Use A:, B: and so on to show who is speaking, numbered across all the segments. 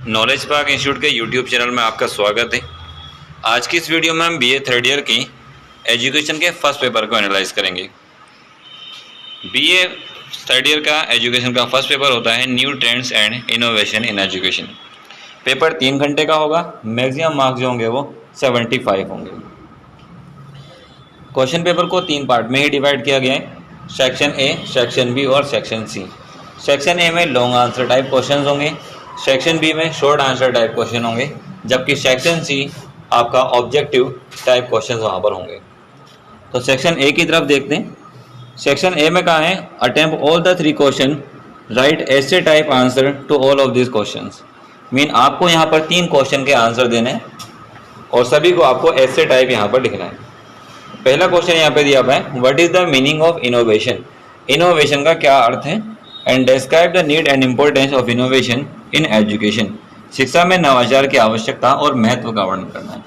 A: Knowledge park institute के YouTube channel में आपका स्वागत है। आज की इस वीडियो में हम बीए थर्ड ईयर की एजुकेशन के फर्स्ट पेपर को एनालाइज करेंगे। बीए थर्ड ईयर का एजुकेशन का फर्स्ट पेपर होता है new trends and innovation in education. Paper 3 घंटे का होगा। मैक्सिमम मार्क्स जो होंगे वो 75 होंगे। क्वेश्चन पेपर को 3 पार्ट में ही डिवाइड किया गया है, सेक्शन ए, सेक्शन बी और सेक्शन सी। सेक्शन ए में लॉन्ग आंसर टाइप क्वेश्चन होंगे, सेक्शन बी में शॉर्ट आंसर टाइप क्वेश्चन होंगे, जबकि सेक्शन सी आपका ऑब्जेक्टिव टाइप क्वेश्चन वहाँ पर होंगे। तो सेक्शन ए की तरफ देखते हैं। सेक्शन ए में कहा है attempt all the 3 question, write essay type answer to all of this questions. Mean आपको यहाँ पर 3 क्वेश्चन के आंसर देने हैं और सभी को आपको एसे टाइप यहाँ पर लिखना है। पहला क्वेश्चन यहाँ पे दिया हुआ है, what is the meaning of innovation. Innovation का क्या अर्थ है, and describe the need and importance of innovation in education. शिक्षा में नवाचार की आवश्यकता और महत्व का वर्णन करना है।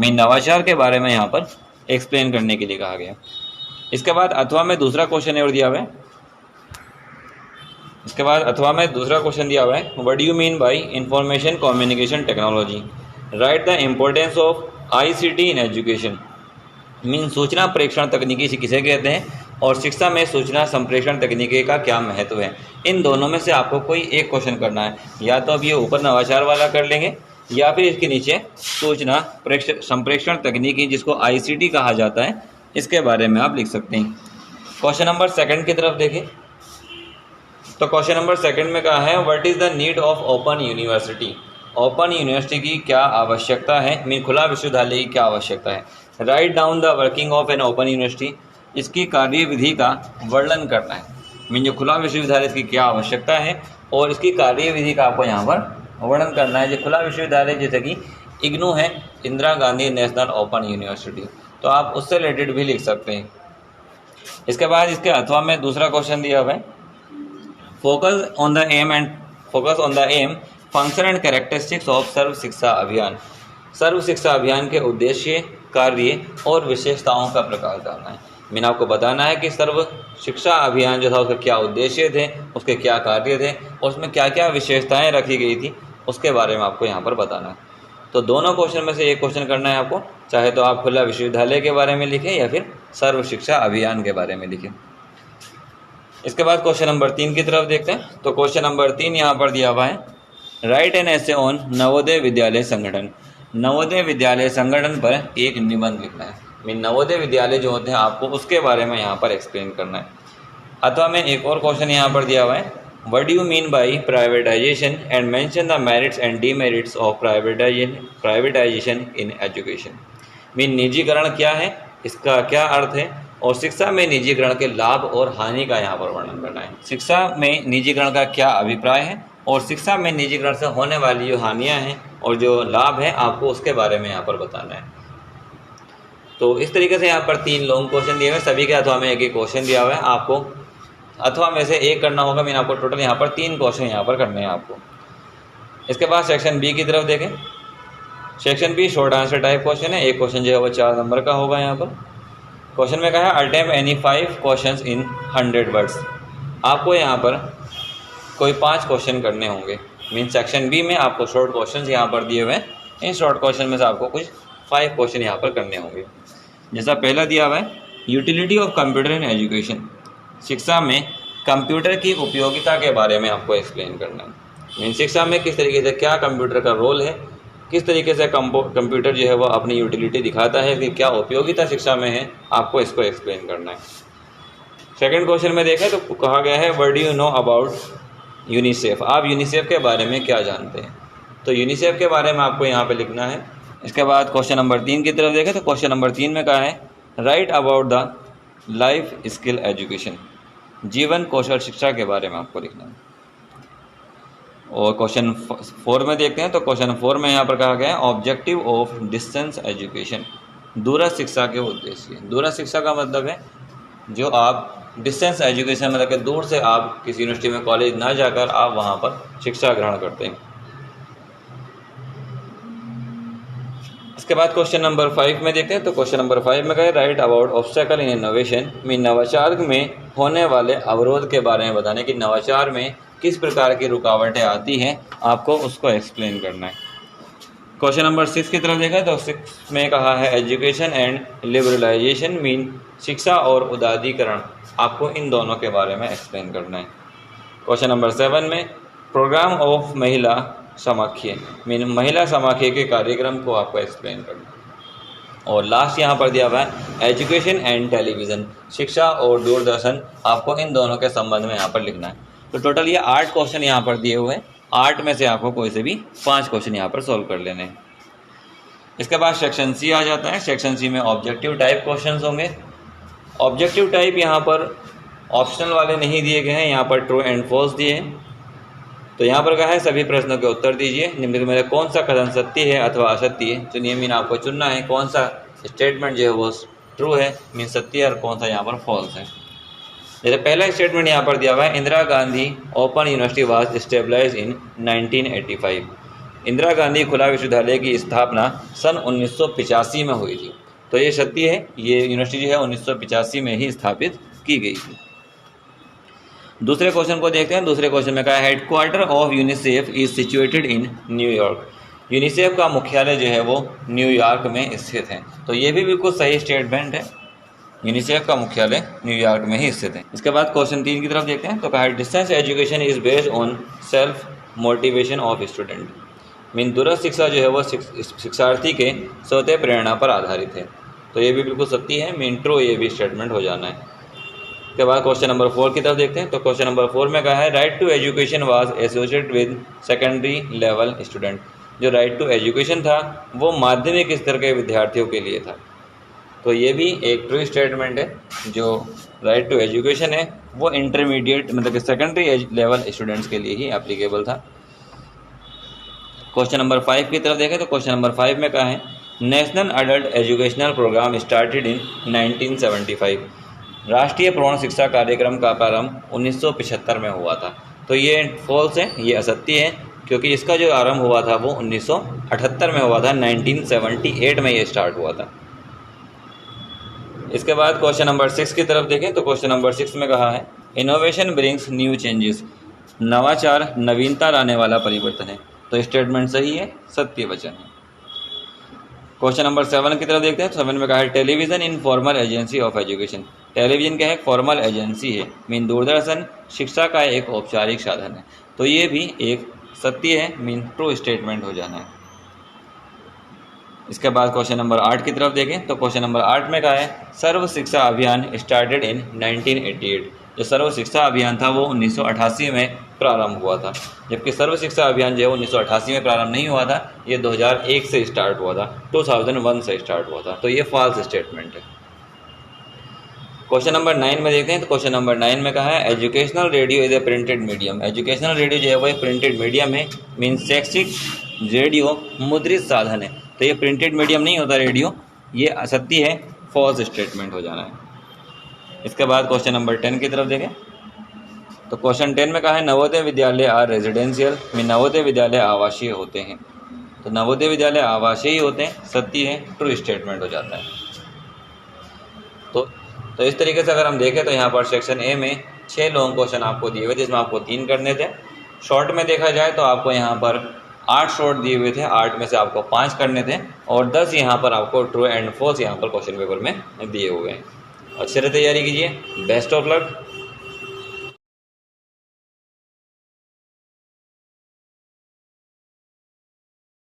A: मीन नवाचार के बारे में यहाँ पर एक्सप्लेन करने के लिए कहा गया। इसके बाद अथवा में दूसरा क्वेश्चन और दिया हुआ है। इसके बाद अथवा में दूसरा क्वेश्चन दिया हुआ है, what do you mean by information communication technology, right the importance of ICT in education. Mean सूचना प्रेषण तकनीकी से किसे कहते हैं और शिक्षा में सूचना संप्रेषण तकनीकी का क्या महत्व है। इन दोनों में से आपको कोई एक क्वेश्चन करना है। या तो अब ये ऊपर नवाचार वाला कर लेंगे या फिर इसके नीचे सूचना संप्रेषण तकनीकी जिसको आईसीटी कहा जाता है, इसके बारे में आप लिख सकते हैं। क्वेश्चन नंबर 2 की तरफ देखें तो क्वेश्चन नंबर 2 में कहा है, what is the need of open university. Open university की क्या आवश्यकता है, मीन खुला विश्वविद्यालय की क्या आवश्यकता है। Write down the working of an open university, इसकी कार्यविधि का वर्णन करना है। मीन जो खुला विश्वविद्यालय इसकी क्या आवश्यकता है और इसकी कार्यविधि का आपको यहाँ पर वर्णन करना है। जो खुला विश्वविद्यालय जैसे कि इग्नू है, Indira Gandhi national open university, तो आप उससे रिलेटेड भी लिख सकते हैं। इसके बाद इसके अथवा में दूसरा क्वेश्चन दिया हुआ है, focus on the aim function and characteristics of Sarva Shiksha Abhiyan. सर्व शिक्षा अभियान के उद्देश्य, कार्य और विशेषताओं का प्रकाश डालना है। मैंने आपको बताना है कि सर्व शिक्षा अभियान जो था उसके क्या उद्देश्य थे, उसके क्या कार्य थे और उसमें क्या क्या विशेषताएं रखी गई थी, उसके बारे में आपको यहाँ पर बताना है। तो दोनों क्वेश्चन में से एक क्वेश्चन करना है आपको, चाहे तो आप खुला विश्वविद्यालय के बारे में लिखें या फिर सर्व शिक्षा अभियान के बारे में लिखें। इसके बाद क्वेश्चन नंबर 3 की तरफ देखते हैं। तो क्वेश्चन नंबर 3 यहाँ पर दिया हुआ है, right an essay on Navodaya Vidyalaya संगठन। नवोदय विद्यालय संगठन पर एक निबंध लिखना है। मीन नवोदय विद्यालय जो होते हैं आपको उसके बारे में यहाँ पर एक्सप्लेन करना है। अथवा में एक और क्वेश्चन यहाँ पर दिया हुआ है, what do you mean by privatisation and mention the merits and demerits of privatisation in education. Mean निजीकरण क्या है, इसका क्या अर्थ है और शिक्षा में निजीकरण के लाभ और हानि का यहाँ पर वर्णन करना है। शिक्षा में निजीकरण का क्या अभिप्राय है और शिक्षा में निजीकरण से होने वाली जो हानियाँ हैं और जो लाभ है आपको उसके बारे में यहाँ पर बताना है। तो इस तरीके से यहाँ पर 3 लॉन्ग क्वेश्चन दिए हुए हैं, सभी के अथवा में एक क्वेश्चन दिया हुआ है। आपको अथवा में से एक करना होगा। मीन आपको टोटल यहाँ पर 3 क्वेश्चन यहाँ पर करने हैं आपको। इसके बाद सेक्शन बी की तरफ देखें। Section B short answer type question है। एक क्वेश्चन जो है वो 4 नंबर का होगा। यहाँ पर क्वेश्चन में कहा है attempt any 5 question in 100 words. आपको यहाँ पर कोई 5 क्वेश्चन करने होंगे। मीन सेक्शन बी में आपको शॉर्ट क्वेश्चन यहाँ पर दिए हुए हैं। इन शॉर्ट क्वेश्चन में से आपको कुछ 5 क्वेश्चन यहाँ पर करने होंगे। जैसा पहला दिया हुआ है, utility of computer in education. शिक्षा में कंप्यूटर की उपयोगिता के बारे में आपको एक्सप्लेन करना है। मीन शिक्षा में किस तरीके से क्या कंप्यूटर का रोल है, किस तरीके से कंप्यूटर जो है वो अपनी यूटिलिटी दिखाता है, कि क्या उपयोगिता शिक्षा में है, आपको इसको एक्सप्लेन करना है। सेकेंड क्वेश्चन में देखें तो कहा गया है, what do you know about UNICEF. आप यूनिसेफ के बारे में क्या जानते हैं। तो यूनिसेफ के बारे में आपको यहाँ पे लिखना है। इसके बाद क्वेश्चन नंबर 3 की तरफ देखें तो क्वेश्चन नंबर 3 में कहा है, right about the life skill education. जीवन कौशल शिक्षा के बारे में आपको लिखना है। और क्वेश्चन 4 में देखते हैं तो क्वेश्चन 4 में यहाँ पर कहा गया है, ऑब्जेक्टिव ऑफ डिस्टेंस एजुकेशन। दूरस्थ शिक्षा के उद्देश्य। दूरस्थ शिक्षा का मतलब है जो आप डिस्टेंस एजुकेशन मतलब कि दूर से आप किसी यूनिवर्सिटी में कॉलेज ना जाकर आप वहाँ पर शिक्षा ग्रहण करते हैं। इसके बाद क्वेश्चन नंबर 5 में देखते हैं तो क्वेश्चन नंबर 5 में कहे, right about obstacle in innovation. Mean नवाचार में होने वाले अवरोध के बारे में बताने कि नवाचार में किस प्रकार की रुकावटें आती हैं, आपको उसको एक्सप्लेन करना है। क्वेश्चन नंबर 6 की तरफ देखा तो 6 में कहा है एजुकेशन एंड लिबरलाइजेशन मीन शिक्षा और उदारीकरण, आपको इन दोनों के बारे में एक्सप्लेन करना है। क्वेश्चन नंबर 7 में प्रोग्राम ऑफ महिला समाख्य मीन महिला समाख्य के कार्यक्रम को आपको एक्सप्लेन करना है। और लास्ट यहाँ पर दिया हुआ है एजुकेशन एंड टेलीविज़न, शिक्षा और दूरदर्शन, आपको इन दोनों के संबंध में यहाँ पर लिखना है। तो टोटल ये 8 क्वेश्चन यहाँ पर दिए हुए हैं, 8 में से आपको कोई से भी 5 क्वेश्चन यहाँ पर सॉल्व कर लेने हैं। इसके बाद सेक्शन सी आ जाता है। सेक्शन सी में ऑब्जेक्टिव टाइप क्वेश्चन होंगे। ऑब्जेक्टिव टाइप यहाँ पर ऑप्शनल वाले नहीं दिए गए हैं, यहाँ पर ट्रू एंड फॉल्स दिए हैं। तो यहाँ पर कहा है सभी प्रश्नों के उत्तर दीजिए, निम्नलिखित में कौन सा कथन सत्य है अथवा असत्य है। चुनिए मीन आपको चुनना है कौन सा स्टेटमेंट जो है वो ट्रू है मीन सत्य है और कौन सा यहाँ पर फॉल्स है। जैसे पहला स्टेटमेंट यहाँ पर दिया हुआ है Indira Gandhi open university was stabilize in 1985। Indira Gandhi खुला विश्वविद्यालय की स्थापना सन 1985 में हुई थी। तो ये सत्य है, ये यूनिवर्सिटी जो है 1985 में ही स्थापित की गई थी। दूसरे क्वेश्चन को देखते हैं। दूसरे क्वेश्चन में कहा है headquarter of UNICEF is situated in New York. UNICEF का मुख्यालय जो है वो न्यूयॉर्क में स्थित है। तो ये भी बिल्कुल सही स्टेटमेंट है, यूनिसेफ का मुख्यालय न्यूयॉर्क में ही स्थित है। इसके बाद क्वेश्चन 3 की तरफ देखते हैं। तो कहा है distance education is based on self motivation of student mean दूरस्थ शिक्षा जो है वो शिक्षार्थी के स्वतः प्रेरणा पर आधारित है। तो ये भी बिल्कुल सत्य है, मीन ट्रू, ये भी स्टेटमेंट हो जाना है। के बाद क्वेश्चन नंबर 4 की तरफ देखते हैं। तो क्वेश्चन नंबर 4 में कहा है right to education was associated with secondary level student. जो राइट टू एजुकेशन था वो माध्यमिक स्तर के विद्यार्थियों के लिए था। तो ये भी एक ट्रू स्टेटमेंट है, जो राइट टू एजुकेशन है वो इंटरमीडिएट मतलब कि सेकेंडरी लेवल स्टूडेंट्स के लिए ही एप्लीकेबल था। क्वेश्चन नंबर 5 की तरफ देखें। तो क्वेश्चन नंबर 5 में कहा है national adult educational programme started in 1975। राष्ट्रीय प्रौढ़ शिक्षा कार्यक्रम का प्रारंभ 1975 में हुआ था। तो ये फॉल्स है, ये असत्य है, क्योंकि इसका जो आरंभ हुआ था वो 1978 में हुआ था, 1978 में ये स्टार्ट हुआ था। इसके बाद क्वेश्चन नंबर 6 की तरफ देखें। तो क्वेश्चन नंबर 6 में कहा है इनोवेशन ब्रिंग्स न्यू चेंजेस। नवाचार नवीनता लाने वाला परिवर्तन है। तो स्टेटमेंट सही है, सत्य वचन है। क्वेश्चन नंबर 7 की तरफ देखते हैं। 7 में कहा है television in formal agency of education. Television क्या है, फॉर्मल एजेंसी है, मीन दूरदर्शन शिक्षा का एक औपचारिक साधन है। तो ये भी एक सत्य है, मीन ट्रू स्टेटमेंट हो जाना है। इसके बाद क्वेश्चन नंबर 8 की तरफ देखें। तो क्वेश्चन नंबर 8 में कहा है सर्व शिक्षा अभियान स्टार्टेड इन 1988। जो सर्व शिक्षा अभियान था वो 1988 में प्रारंभ हुआ था, जबकि सर्व शिक्षा अभियान जो है 1988 में प्रारंभ नहीं हुआ था, ये 2001 से स्टार्ट हुआ था, 2001 से स्टार्ट हुआ था। तो ये फॉल्स स्टेटमेंट है। क्वेश्चन नंबर 9 में देखते हैं। तो क्वेश्चन नंबर 9 में कहा है educational radio is a printed medium. Educational radio जो है वो एक प्रिंटेड मीडियम है, मीन शैक्षिक रेडियो मुद्रित साधन है। तो ये प्रिंटेड मीडियम नहीं होता रेडियो, ये असत्य है, फॉल्स स्टेटमेंट हो जाना है। इसके बाद क्वेश्चन नंबर 10 की तरफ देखें। तो क्वेश्चन 10 में कहा है Navodaya Vidyalaya are residential, mean Navodaya Vidyalaya आवासीय होते हैं। तो नवोदय विद्यालय आवासीय ही होते हैं, सत्य है, ट्रू स्टेटमेंट हो जाता है। तो इस तरीके से अगर हम देखें तो यहाँ पर सेक्शन ए में 6 लॉन्ग क्वेश्चन आपको दिए हुए थे, जिसमें आपको 3 करने थे। शॉर्ट में देखा जाए तो आपको यहाँ पर 8 शॉर्ट दिए हुए थे, 8 में से आपको 5 करने थे और 10 यहाँ पर आपको ट्रू एंड फॉल्स यहाँ पर क्वेश्चन पेपर में दिए हुए हैं। अच्छे से तैयारी कीजिए। Best of luck.